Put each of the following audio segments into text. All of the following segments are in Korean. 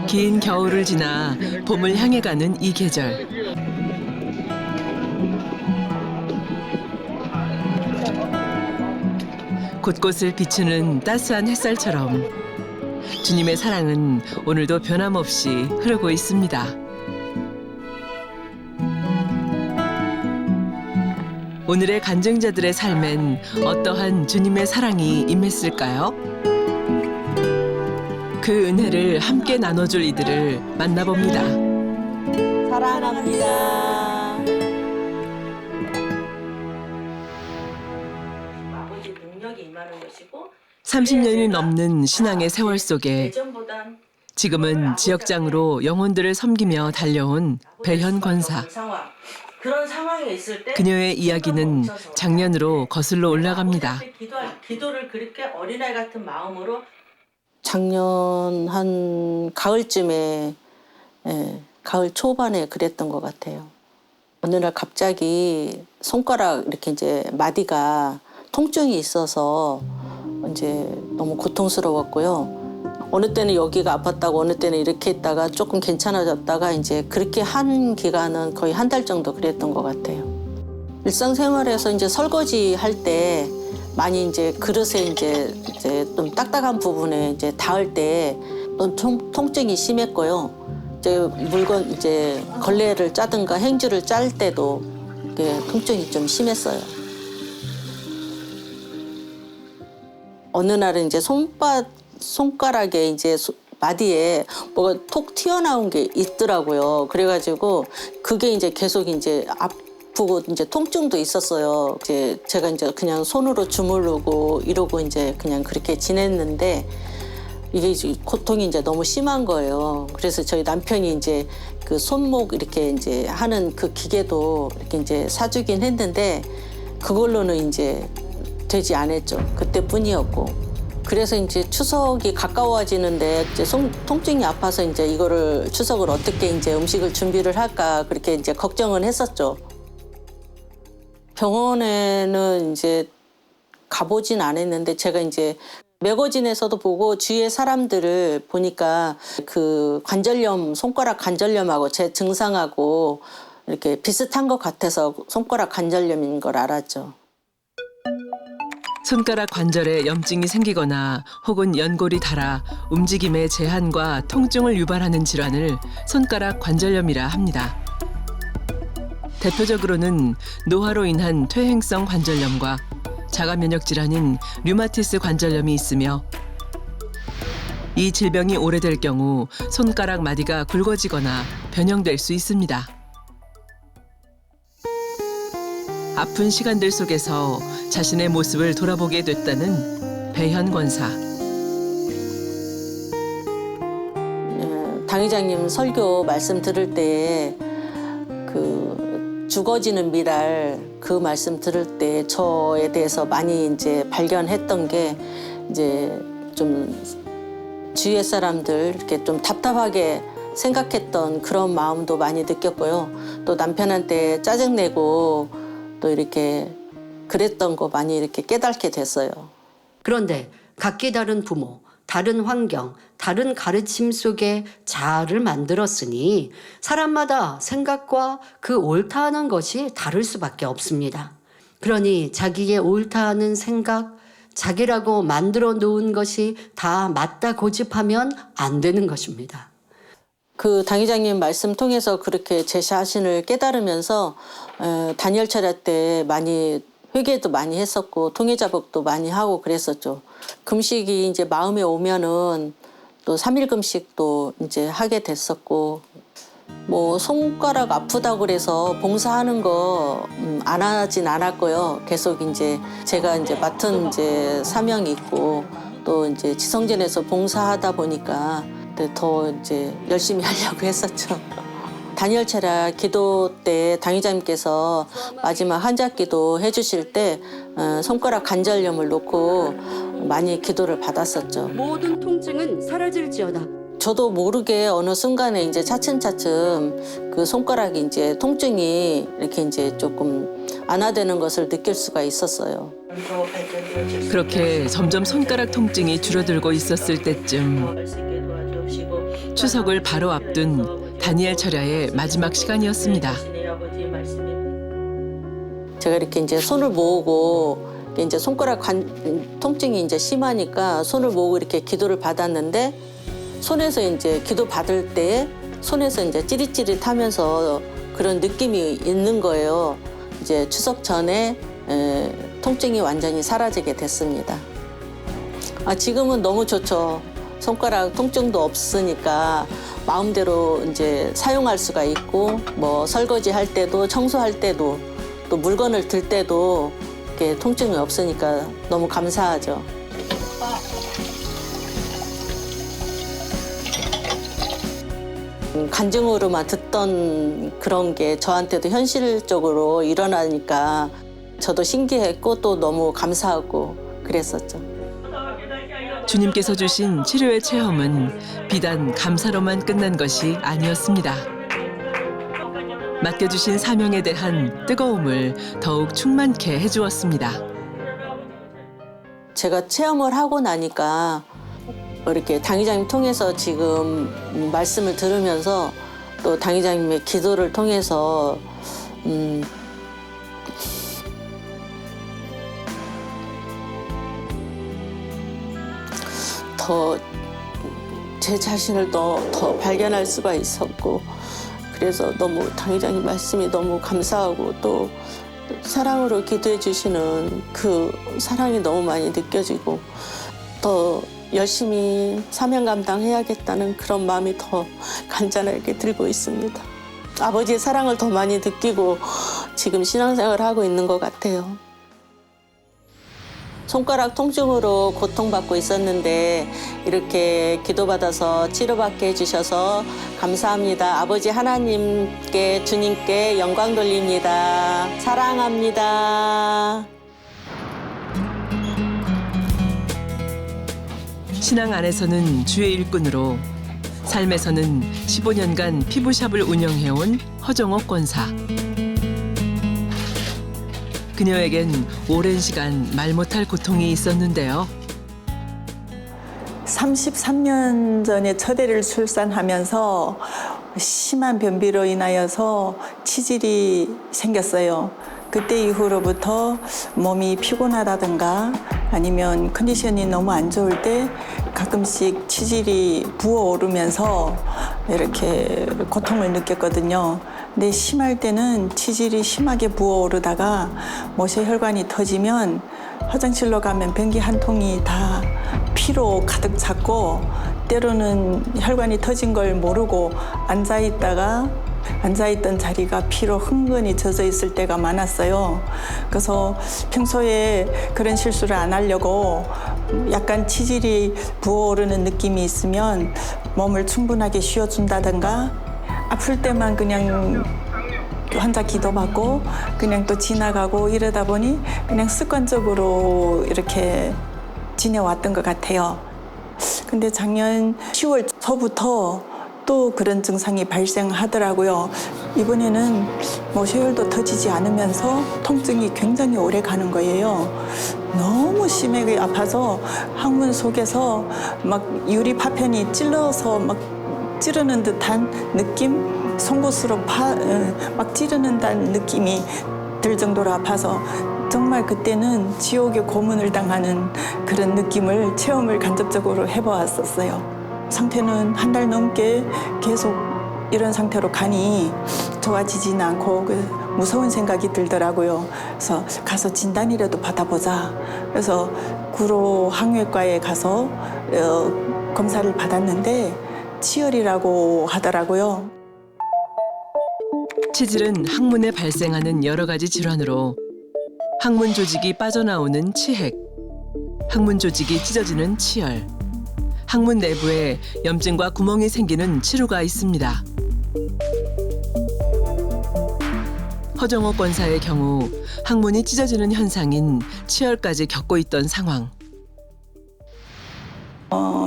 긴 겨울을 지나 봄을 향해 가는 이 계절. 곳곳을 비추는 따스한 햇살처럼 주님의 사랑은 오늘도 변함없이 흐르고 있습니다. 오늘의 간증자들의 삶엔 어떠한 주님의 사랑이 임했을까요? 그 은혜를 함께 나눠줄 이들을 만나봅니다. 사랑합니다. 아버지 능력이 임하는 것이고 30년이 넘는 신앙의 세월 속에 예전보단 지금은 지역장으로 영혼들을 섬기며 달려온 배현 권사. 그런 상황에 있을 때 그녀의 이야기는 작년으로 거슬러 올라갑니다. 기도를 그렇게 어린아이 같은 마음으로 작년 한 가을쯤에, 가을 초반에 그랬던 것 같아요. 어느 날 갑자기 손가락 이렇게 이제 마디가 통증이 있어서 이제 너무 고통스러웠고요. 어느 때는 여기가 아팠다고 어느 때는 이렇게 했다가 조금 괜찮아졌다가 이제 그렇게 한 기간은 거의 한 달 정도 그랬던 것 같아요. 일상생활에서 이제 설거지 할 때 많이 이제 그릇에 이제 좀 딱딱한 부분에 이제 닿을 때 통증이 심했고요. 이제 물건 이제 걸레를 짜든가 행주를 짤 때도 통증이 좀 심했어요. 어느 날은 이제 손가락에 이제 마디에 뭐가 톡 튀어나온 게 있더라고요. 그래가지고 그게 이제 계속 이제 아프고 이제 통증도 있었어요. 이제 제가 이제 그냥 손으로 주무르고 이러고 이제 그냥 그렇게 지냈는데 이게 이제 고통이 이제 너무 심한 거예요. 그래서 저희 남편이 이제 그 손목 이렇게 이제 하는 그 기계도 이렇게 이제 사주긴 했는데 그걸로는 이제 되지 않았죠. 그때뿐이었고. 그래서 이제 추석이 가까워지는데 이제 통증이 아파서 이제 이거를 추석을 어떻게 이제 음식을 준비를 할까 그렇게 이제 걱정은 했었죠. 병원에는 이제 가보진 않았는데 제가 이제 매거진에서도 보고 주위의 사람들을 보니까 그 관절염, 손가락 관절염하고 제 증상하고 이렇게 비슷한 것 같아서 손가락 관절염인 걸 알았죠. 손가락 관절에 염증이 생기거나 혹은 연골이 닳아 움직임의 제한과 통증을 유발하는 질환을 손가락 관절염이라 합니다. 대표적으로는 노화로 인한 퇴행성 관절염과 자가 면역 질환인 류마티스 관절염이 있으며 이 질병이 오래될 경우 손가락 마디가 굵어지거나 변형될 수 있습니다. 아픈 시간들 속에서 자신의 모습을 돌아보게 됐다는 배현 권사. 당회장님 설교 말씀 들을 때 그 죽어지는 미랄 그 말씀 들을 때 저에 대해서 많이 이제 발견했던 게 이제 좀 주위의 사람들 이렇게 좀 답답하게 생각했던 그런 마음도 많이 느꼈고요. 또 남편한테 짜증내고 또 이렇게 그랬던 거 많이 이렇게 깨닫게 됐어요. 그런데 각기 다른 부모, 다른 환경, 다른 가르침 속에 자아를 만들었으니 사람마다 생각과 그 옳다 하는 것이 다를 수밖에 없습니다. 그러니 자기의 옳다 하는 생각, 자기라고 만들어 놓은 것이 다 맞다 고집하면 안 되는 것입니다. 그 당회장님 말씀 통해서 그렇게 제 자신을 깨달으면서 단열 차례 때 많이 회개도 많이 했었고 통회자복도 많이 하고 그랬었죠. 금식이 이제 마음에 오면은 또 3일 금식도 이제 하게 됐었고 뭐 손가락 아프다고 그래서 봉사하는 거 안 하진 않았고요. 계속 이제 제가 이제 맡은 이제 사명이 있고 또 이제 지성전에서 봉사하다 보니까 더 이제 열심히 하려고 했었죠. 단열체라 기도 때 당회장님께서 마지막 한자기도 해주실 때 손가락 관절염을 놓고 많이 기도를 받았었죠. 모든 통증은 사라질지어다. 저도 모르게 어느 순간에 이제 차츰차츰 그 손가락이 이제 통증이 이렇게 이제 조금 완화되는 것을 느낄 수가 있었어요. 그렇게 점점 손가락 통증이 줄어들고 있었을 때쯤 없이고 추석을 바로 앞둔 다니엘 철야의 마지막 시간이었습니다. 아버지의 말씀이 제가 이렇게 이제 손을 모으고 이제 손가락 통증이 이제 심하니까 손을 모으고 이렇게 기도를 받았는데 손에서 이제 기도 받을 때 손에서 이제 찌릿찌릿하면서 그런 느낌이 있는 거예요. 이제 추석 전에 통증이 완전히 사라지게 됐습니다. 지금은 너무 좋죠. 손가락 통증도 없으니까 마음대로 이제 사용할 수가 있고 뭐 설거지 할 때도 청소할 때도 또 물건을 들 때도 이렇게 통증이 없으니까 너무 감사하죠. 간증으로만 듣던 그런 게 저한테도 현실적으로 일어나니까 저도 신기했고 또 너무 감사하고 그랬었죠. 주님께서 주신 치료의 체험은 비단 감사로만 끝난 것이 아니었습니다. 맡겨주신 사명에 대한 뜨거움을 더욱 충만케 해주었습니다. 제가 체험을 하고 나니까 이렇게 당회장님 통해서 지금 말씀을 들으면서 또 당회장님의 기도를 통해서 더 제 자신을 더 발견할 수가 있었고 그래서 너무 당회장님 말씀이 너무 감사하고 또 사랑으로 기도해 주시는 그 사랑이 너무 많이 느껴지고 더 열심히 사명 감당해야겠다는 그런 마음이 더 간절하게 들고 있습니다. 아버지의 사랑을 더 많이 느끼고 지금 신앙생활을 하고 있는 것 같아요. 손가락 통증으로 고통받고 있었는데 이렇게 기도받아서 치료받게 해주셔서 감사합니다. 아버지 하나님께 주님께 영광 돌립니다. 사랑합니다. 신앙 안에서는 주의 일꾼으로 삶에서는 15년간 피부샵을 운영해온 허정옥 권사. 그녀에겐 오랜 시간 말 못할 고통이 있었는데요. 33년 전에 첫애를 출산하면서 심한 변비로 인하여서 치질이 생겼어요. 그때 이후로부터 몸이 피곤하다든가 아니면 컨디션이 너무 안 좋을 때 가끔씩 치질이 부어오르면서 이렇게 고통을 느꼈거든요. 근데 심할 때는 치질이 심하게 부어오르다가 모세혈관이 터지면 화장실로 가면 변기 한 통이 다 피로 가득 찼고 때로는 혈관이 터진 걸 모르고 앉아있던 자리가 피로 흥건히 젖어 있을 때가 많았어요. 그래서 평소에 그런 실수를 안 하려고 약간 치질이 부어오르는 느낌이 있으면 몸을 충분하게 쉬어준다든가 아플 때만 그냥 혼자 기도받고 그냥 또 지나가고 이러다 보니 그냥 습관적으로 이렇게 지내왔던 것 같아요. 근데 작년 10월 초부터 또 그런 증상이 발생하더라고요. 이번에는 모세혈도 터지지 않으면서 통증이 굉장히 오래 가는 거예요. 너무 심하게 아파서 항문 속에서 막 유리 파편이 찔러서 막 찌르는 듯한 느낌? 송곳으로 막 찌르는 듯한 느낌이 들 정도로 아파서 정말 그때는 지옥의 고문을 당하는 그런 느낌을 체험을 간접적으로 해보았었어요. 상태는 한 달 넘게 계속 이런 상태로 가니 좋아지지는 않고 무서운 생각이 들더라고요. 그래서 가서 진단이라도 받아보자. 그래서 구로 항외과에 가서 검사를 받았는데 치열이라고 하더라고요. 치질은 항문에 발생하는 여러 가지 질환으로 항문 조직이 빠져나오는 치핵, 항문 조직이 찢어지는 치열, 항문 내부에 염증과 구멍이 생기는 치루가 있습니다. 허정옥 권사의 경우 항문이 찢어지는 현상인 치열까지 겪고 있던 상황.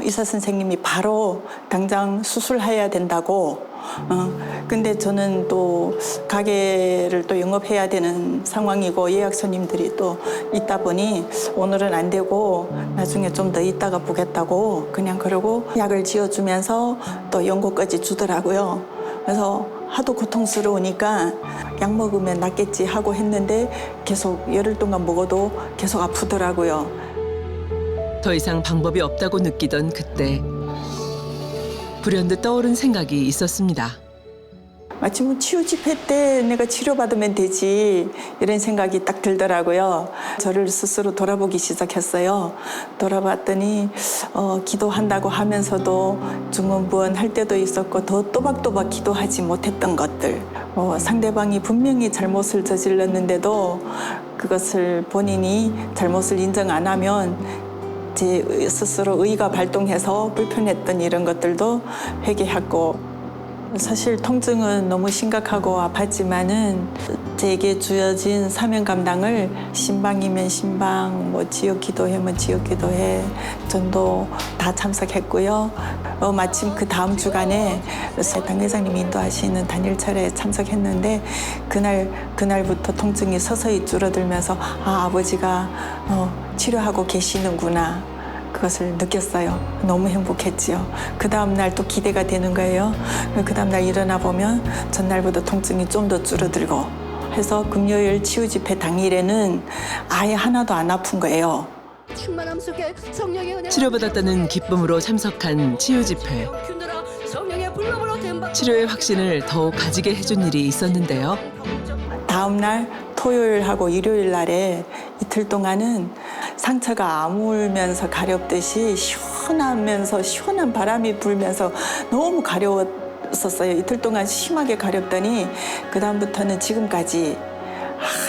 의사 선생님이 바로 당장 수술해야 된다고 근데 저는 또 가게를 또 영업해야 되는 상황이고 예약 손님들이 또 있다 보니 오늘은 안 되고 나중에 좀 더 있다가 보겠다고 그냥 그러고 약을 지어주면서 또 연고까지 주더라고요. 그래서 하도 고통스러우니까 약 먹으면 낫겠지 하고 했는데 계속 열흘 동안 먹어도 계속 아프더라고요. 더 이상 방법이 없다고 느끼던 그때 불현듯 떠오른 생각이 있었습니다. 마치 뭐 치유 집회 때 내가 치료받으면 되지 이런 생각이 딱 들더라고요. 저를 스스로 돌아보기 시작했어요. 돌아봤더니 기도한다고 하면서도 중언부언할 때도 있었고 더 또박또박 기도하지 못했던 것들, 상대방이 분명히 잘못을 저질렀는데도 그것을 본인이 잘못을 인정 안 하면 제 스스로 의가 발동해서 불편했던 이런 것들도 회개하고, 사실 통증은 너무 심각하고 아팠지만은 제게 주어진 사명 감당을 신방이면 신방, 뭐 지역 기도회면 지역 기도회, 전도 다 참석했고요. 마침 그 다음 주간에 당회장님이 인도하시는 단일철에 참석했는데 그날부터 통증이 서서히 줄어들면서 아버지가 치료하고 계시는구나. 그것을 느꼈어요. 너무 행복했지요. 그 다음날 또 기대가 되는 거예요. 그 다음날 일어나 보면 전날보다 통증이 좀 더 줄어들고 해서 금요일 치유 집회 당일에는 아예 하나도 안 아픈 거예요. 충만함 속에 성령의 은혜가 치료받았다는 기쁨으로 참석한 치유 집회. 성령의 불러불어 댐박 치료의 확신을 더욱 가지게 해준 일이 있었는데요. 다음날 토요일하고 일요일 날에 이틀 동안은 상처가 아물면서 가렵듯이 시원하면서 시원한 바람이 불면서 너무 가려웠었어요. 이틀 동안 심하게 가렵더니 그 다음부터는 지금까지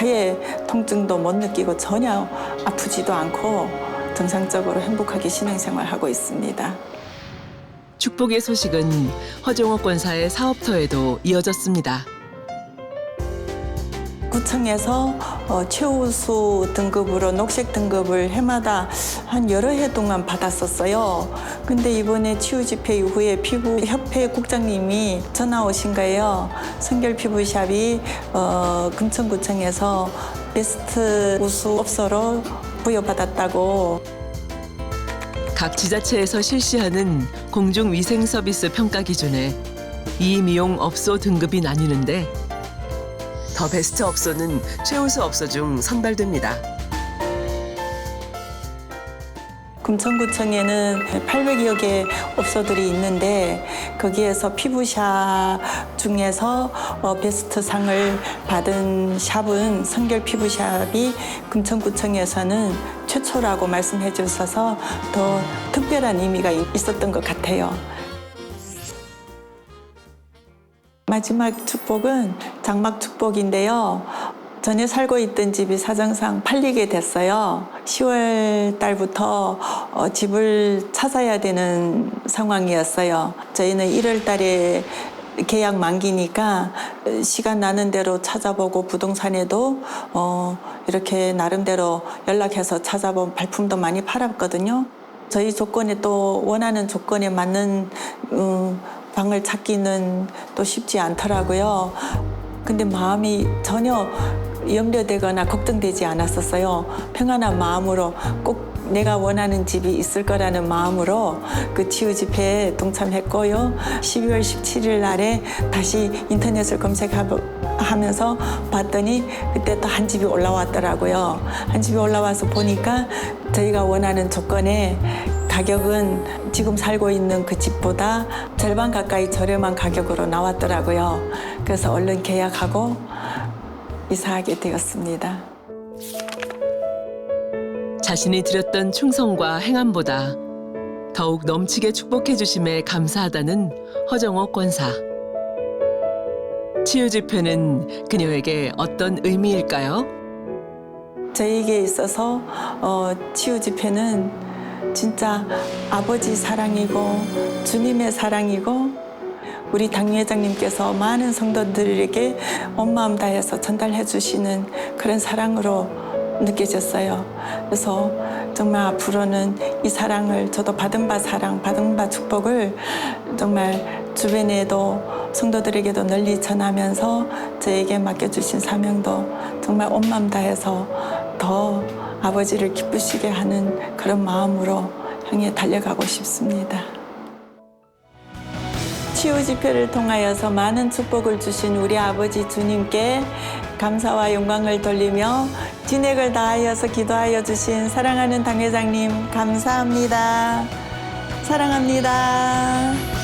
아예 통증도 못 느끼고 전혀 아프지도 않고 정상적으로 행복하게 신앙생활하고 있습니다. 축복의 소식은 허정옥 권사의 사업터에도 이어졌습니다. 구청에서 최우수 등급으로 녹색 등급을 해마다 한 여러 해 동안 받았었어요. 근데 이번에 치유 집회 이후에 피부협회 국장님이 전화 오신 거예요. 성결 피부샵이 금천구청에서 베스트 우수 업소로 부여받았다고. 각 지자체에서 실시하는 공중위생 서비스 평가 기준에 이미용 업소 등급이 나뉘는데 더 베스트 업소는 최우수 업소 중 선발됩니다. 금천구청에는 800여 개 업소들이 있는데 거기에서 피부샵 중에서 베스트 상을 받은 샵은 성결 피부샵이 금천구청에서는 최초라고 말씀해 주셔서 더 특별한 의미가 있었던 것 같아요. 마지막 축복은 장막 축복인데요. 전에 살고 있던 집이 사정상 팔리게 됐어요. 10월 달부터 집을 찾아야 되는 상황이었어요. 저희는 1월 달에 계약 만기니까 시간 나는 대로 찾아보고 부동산에도 이렇게 나름대로 연락해서 찾아본 발품도 많이 팔았거든요. 저희 조건에 또 원하는 조건에 맞는 방을 찾기는 또 쉽지 않더라고요. 근데 마음이 전혀 염려되거나 걱정되지 않았었어요. 평안한 마음으로 꼭 내가 원하는 집이 있을 거라는 마음으로 그 치유 집회에 동참했고요. 12월 17일 날에 다시 인터넷을 검색하면서 봤더니 그때 또 한 집이 올라왔더라고요. 한 집이 올라와서 보니까 저희가 원하는 조건에 가격은 지금 살고 있는 그 집보다 절반 가까이 저렴한 가격으로 나왔더라고요. 그래서 얼른 계약하고 이사하게 되었습니다. 자신이 드렸던 충성과 행함보다 더욱 넘치게 축복해 주심에 감사하다는 허정옥 권사. 치유 집회는 그녀에게 어떤 의미일까요? 저에게 있어서 치유 집회는 진짜 아버지 사랑이고 주님의 사랑이고 우리 당회장님께서 많은 성도들에게 온 마음 다해서 전달해 주시는 그런 사랑으로 느껴졌어요. 그래서 정말 앞으로는 이 사랑을 저도 받은 바 사랑, 받은 바 축복을 정말 주변에도 성도들에게도 널리 전하면서 저에게 맡겨주신 사명도 정말 온 마음 다해서 더 아버지를 기쁘시게 하는 그런 마음으로 향해 달려가고 싶습니다. 치유 집회를 통하여서 많은 축복을 주신 우리 아버지 주님께 감사와 영광을 돌리며 진액을 다하여서 기도하여 주신 사랑하는 당회장님 감사합니다. 사랑합니다.